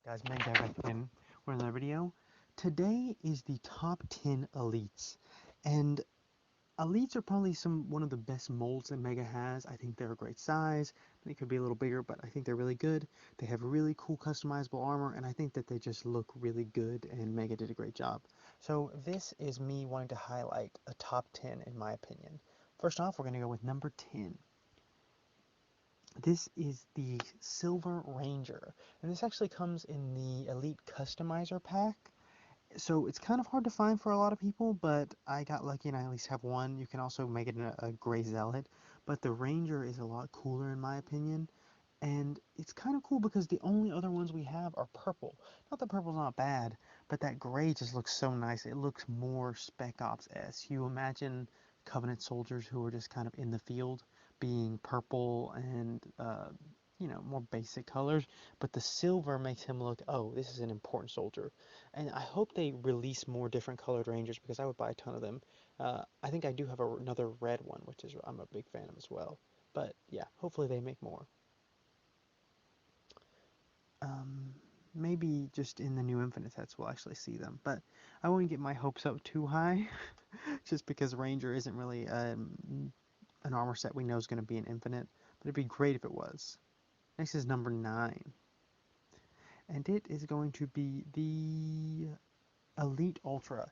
Guys, Meg back again with another video. Today is the top 10 elites, and elites are probably one of the best molds that Mega has. I think they're a great size. They could be a little bigger, but I think they're really good. They have really cool customizable armor, and I think that they just look really good, and Mega did a great job. So this is me wanting to highlight a top 10 in my opinion. First off, we're going to go with number 10. This is the Silver Ranger, and this actually comes in the Elite Customizer pack. So it's kind of hard to find for a lot of people, but I got lucky and I at least have one. You can also make it a Gray Zealot, but the Ranger is a lot cooler in my opinion. And it's kind of cool because the only other ones we have are purple. Not that purple's not bad, but that gray just looks so nice. It looks more Spec Ops-esque. You imagine Covenant soldiers who are just kind of in the field being purple and, more basic colors, but the silver makes him look, oh, this is an important soldier. And I hope they release more different colored Rangers because I would buy a ton of them. I think I do have another red one, which is I'm a big fan of as well. But yeah, hopefully they make more. um, Maybe just in the new Infinite sets we'll actually see them. But I won't get my hopes up too high, just because Ranger isn't really an armor set we know is going to be an Infinite. But it'd be great if it was. Next is number 9. And it is going to be the Elite Ultra.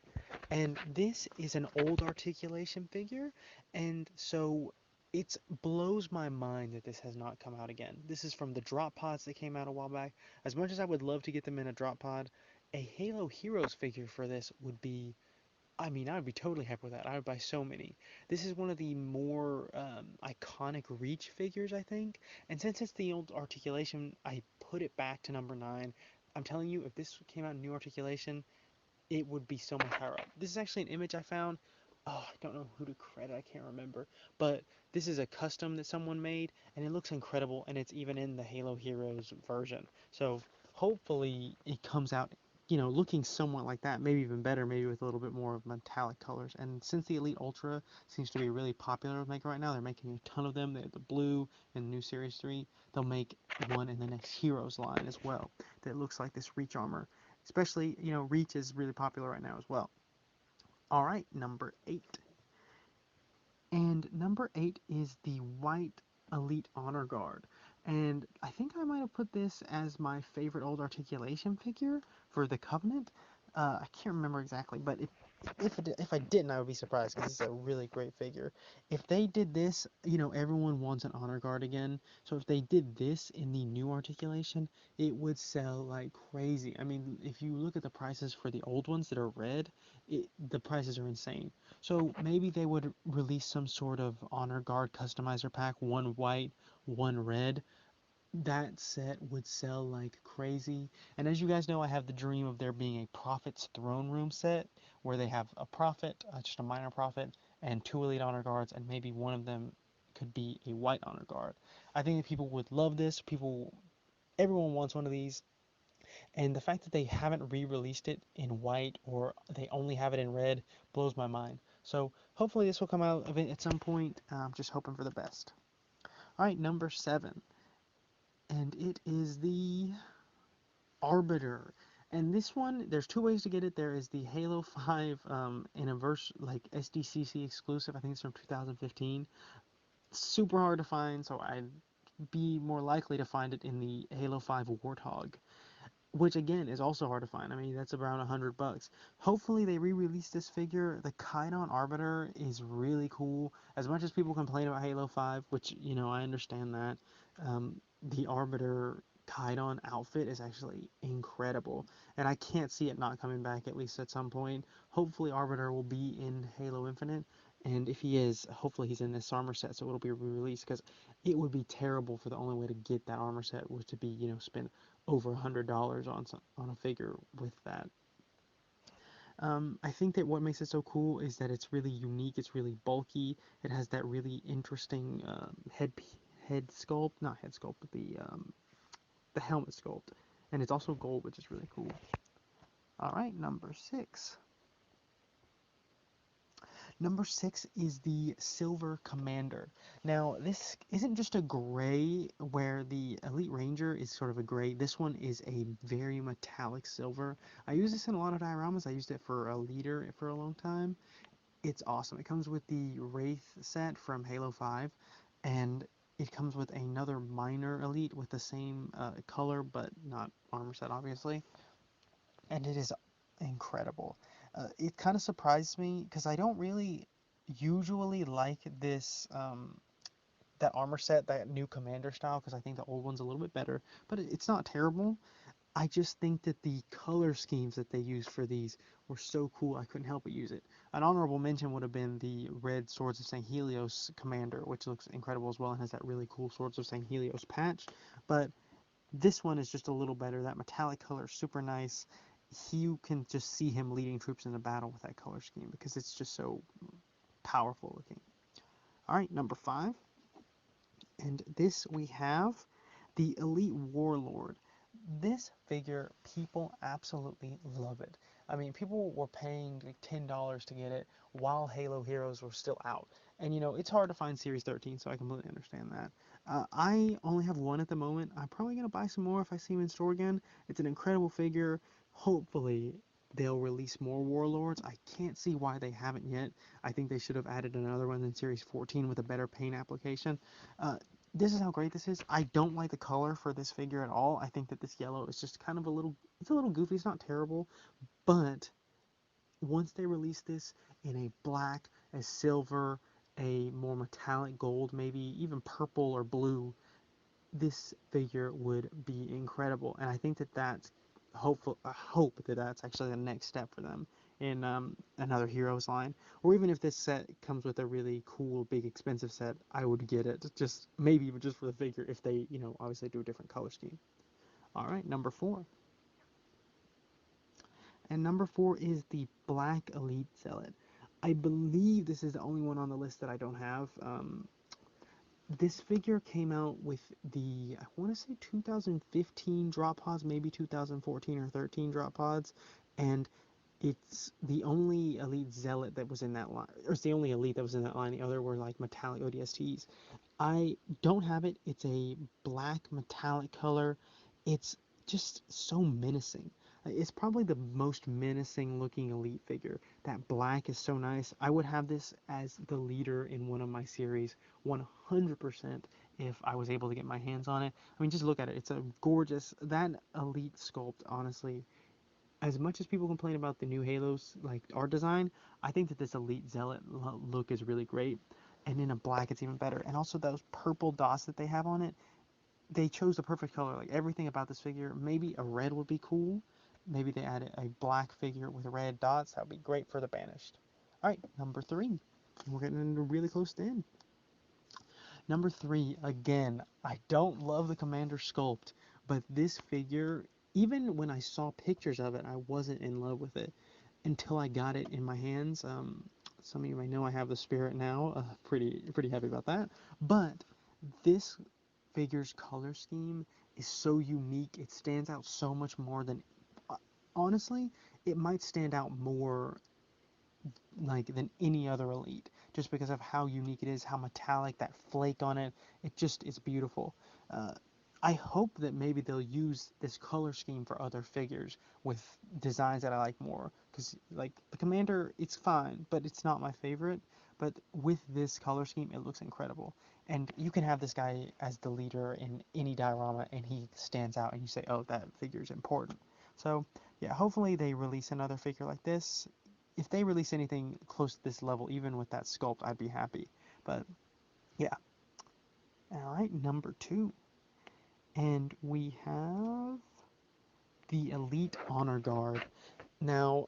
And this is an old articulation figure, and so it blows my mind that this has not come out again. This is from the drop pods that came out a while back. As much as I would love to get them in a drop pod, a Halo Heroes figure for this would be, I mean, I would be totally happy with that. I would buy so many. This is one of the more iconic Reach figures, I think. And since it's the old articulation, I put it back to number 9. I'm telling you, if this came out in new articulation, it would be so much higher up. This is actually an image I found. Oh, I don't know who to credit, I can't remember. But this is a custom that someone made, and it looks incredible, and it's even in the Halo Heroes version. So hopefully it comes out, looking somewhat like that, maybe even better, maybe with a little bit more of metallic colors. And since the Elite Ultra seems to be really popular with Maker right now, they're making a ton of them. They have the blue in the new Series 3. They'll make one in the next Heroes line as well that looks like this Reach armor. Especially, Reach is really popular right now as well. All right, number 8. And number 8 is the White Elite Honor Guard. And I think I might have put this as my favorite old articulation figure for the Covenant. I can't remember exactly, but if I didn't, I would be surprised because this is a really great figure. If they did this, everyone wants an Honor Guard again. So if they did this in the new articulation, it would sell like crazy. I mean, if you look at the prices for the old ones that are red, the prices are insane. So maybe they would release some sort of Honor Guard customizer pack, one white, one red. That set would sell like crazy. And as you guys know, I have the dream of there being a Prophet's Throne Room set where they have a Prophet, just a minor Prophet, and 2 Elite Honor Guards, and maybe one of them could be a White Honor Guard. I think that people would love this. Everyone wants one of these. And the fact that they haven't re-released it in white or they only have it in red blows my mind. So hopefully this will come out at some point. I'm just hoping for the best. All right, number 7. And it is the Arbiter. And this one, there's 2 ways to get it. There is the Halo 5 like SDCC exclusive. I think it's from 2015. Super hard to find, so I'd be more likely to find it in the Halo 5 Warthog, which again is also hard to find. I mean, that's around $100. Hopefully they re-release this figure. The Kydon Arbiter is really cool. As much as people complain about Halo 5, which, I understand that, the Arbiter Kydon outfit is actually incredible. And I can't see it not coming back, at least at some point. Hopefully Arbiter will be in Halo Infinite. And if he is, hopefully he's in this armor set, so it'll be re-released, because it would be terrible for the only way to get that armor set was to be, spend over $100 on a figure with that. I think that what makes it so cool is that it's really unique. It's really bulky. It has that really interesting head sculpt, not head sculpt, but the helmet sculpt, and it's also gold, which is really cool. All right, number 6. Number 6 is the Silver Commander. Now, this isn't just a gray where the Elite Ranger is sort of a gray. This one is a very metallic silver. I use this in a lot of dioramas. I used it for a leader for a long time. It's awesome. It comes with the Wraith set from Halo 5, and it comes with another minor Elite with the same color, but not armor set, obviously. And it is incredible. It kind of surprised me because I don't really usually like this that armor set, that new commander style, because I think the old one's a little bit better, but it's not terrible. I just think that the color schemes that they used for these were so cool, I couldn't help but use it. An honorable mention would have been the Red Swords of St. Helios Commander, which looks incredible as well and has that really cool Swords of St. Helios patch. But this one is just a little better. That metallic color is super nice. You can just see him leading troops in a battle with that color scheme because it's just so powerful looking. All right, number 5. And this we have the Elite Warlord. This figure, people absolutely love it. I mean, people were paying like $10 to get it while Halo Heroes were still out. And you know, it's hard to find Series 13, so I completely understand that. I only have one at the moment. I'm probably going to buy some more if I see him in store again. It's an incredible figure. Hopefully, they'll release more Warlords. I can't see why they haven't yet. I think they should have added another one in Series 14 with a better paint application. Uh, this is how great this is. I don't like the color for this figure at all. I think that this yellow is just kind of it's a little goofy. It's not terrible, but once they release this in a black, a silver, a more metallic gold, maybe even purple or blue, this figure would be incredible. And I think that that's hopeful. I hope that that's actually the next step for them in another Heroes line. Or even if this set comes with a really cool, big, expensive set, I would get it. Just maybe even just for the figure if they, obviously do a different color scheme. All right, number 4. And number 4 is the Black Elite Zealot. I believe this is the only one on the list that I don't have. This figure came out with the, I want to say 2015 drop pods, maybe 2014 or 13 drop pods, and it's the only Elite Zealot that was in that line, or it's the only Elite that was in that line. The other were like metallic ODSTs. I don't have it. It's a black metallic color. It's just so menacing. It's probably the most menacing looking Elite figure. That black is so nice. I would have this as the leader in one of my series 100% if I was able to get my hands on it. I mean, just look at it. It's a gorgeous, that Elite sculpt, honestly, as much as people complain about the new Halos, like art design, I think that this Elite Zealot look is really great. And in a black, it's even better. And also those purple dots that they have on it, they chose the perfect color. Like everything about this figure, maybe a red would be cool. Maybe they added a black figure with red dots. That would be great for the Banished. All right, number 3. We're getting into really close to end. Number 3, again, I don't love the Commander sculpt, but this figure, even when I saw pictures of it, I wasn't in love with it until I got it in my hands. Some of you may know I have the Spirit now. Pretty happy about that. But this figure's color scheme is so unique. It stands out so much more than, uh, honestly, it might stand out more like than any other Elite, just because of how unique it is, how metallic, that flake on it. It just is beautiful. Uh, I hope that maybe they'll use this color scheme for other figures with designs that I like more. Because like the Commander, it's fine, but it's not my favorite. But with this color scheme, it looks incredible. And you can have this guy as the leader in any diorama, and he stands out, and you say, "Oh, that figure is important." So yeah, hopefully they release another figure like this. If they release anything close to this level, even with that sculpt, I'd be happy. But yeah. All right, number 2. And we have the Elite Honor Guard. Now,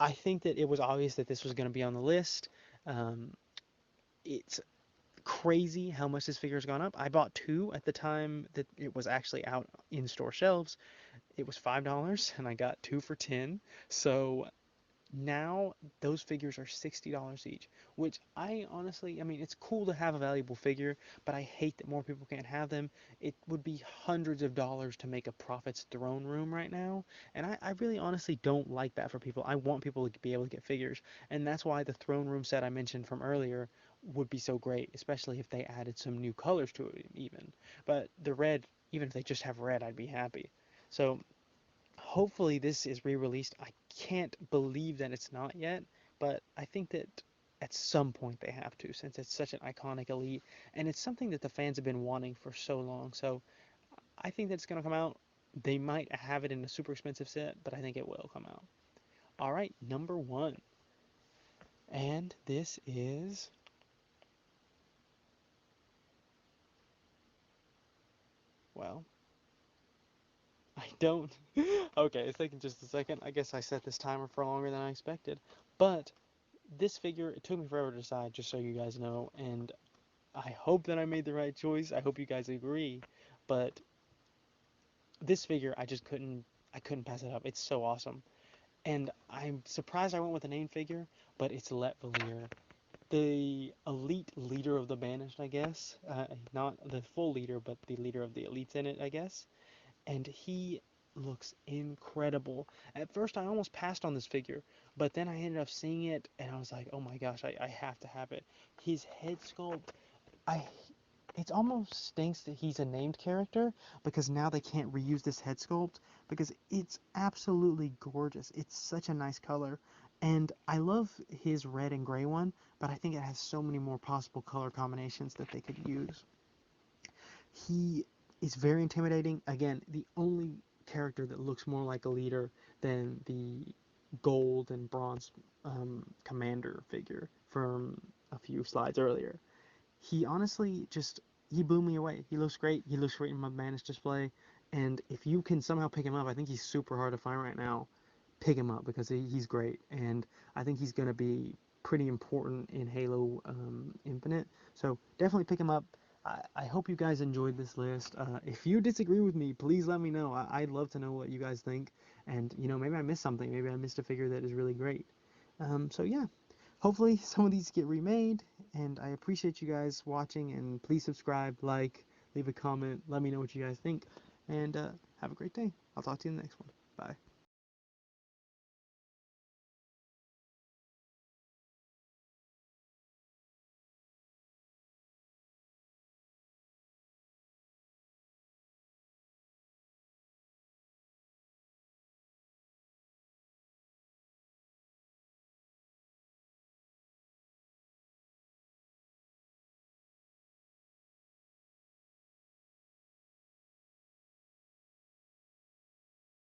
I think that it was obvious that this was going to be on the list. Um, it's crazy how much this figure's gone up. I bought 2 at the time that it was actually out in store shelves. It was $5, and I got 2 for 10. So Now those figures are $60 each, which I honestly, I mean, it's cool to have a valuable figure, but I hate that more people can't have them. It would be hundreds of dollars to make a Prophet's throne room right now, and I really honestly don't like that for people. I want people to be able to get figures, and that's why the throne room set I mentioned from earlier would be so great, especially if they added some new colors to it even. But the red, even if they just have red, I'd be happy. So hopefully this is re-released. I can't believe that it's not yet, but I think that at some point they have to, since it's such an iconic elite, and it's something that the fans have been wanting for so long. So I think that it's going to come out. They might have it in a super expensive set, but I think it will come out. All right, number one. And this is, well, I don't. Okay, it's taking just a second. I guess I set this timer for longer than I expected. But this figure, it took me forever to decide, just so you guys know, and I hope that I made the right choice. I hope you guys agree. But this figure, I couldn't pass it up. It's so awesome. And I'm surprised I went with a name figure, but it's Let Valeer, the elite leader of the Banished, I guess. Not the full leader, but the leader of the elites in it, I guess. And he looks incredible. At first, I almost passed on this figure, but then I ended up seeing it, and I was like, oh my gosh, I have to have it. His head sculpt, I it almost stinks that he's a named character because now they can't reuse this head sculpt because it's absolutely gorgeous. It's such a nice color. And I love his red and gray one, but I think it has so many more possible color combinations that they could use. He is very intimidating. Again, the only character that looks more like a leader than the gold and bronze commander figure from a few slides earlier. He honestly just he blew me away. He looks great. He looks great in my Banished display. And if you can somehow pick him up, I think he's super hard to find right now. Pick him up because he's great, and I think he's going to be pretty important in Halo Infinite. So definitely pick him up. I hope you guys enjoyed this list. If you disagree with me, please let me know. I'd love to know what you guys think. And maybe I missed something. Maybe I missed a figure that is really great. So yeah, hopefully some of these get remade, and I appreciate you guys watching, and please subscribe, like, leave a comment, let me know what you guys think, and have a great day. I'll talk to you in the next one. Bye.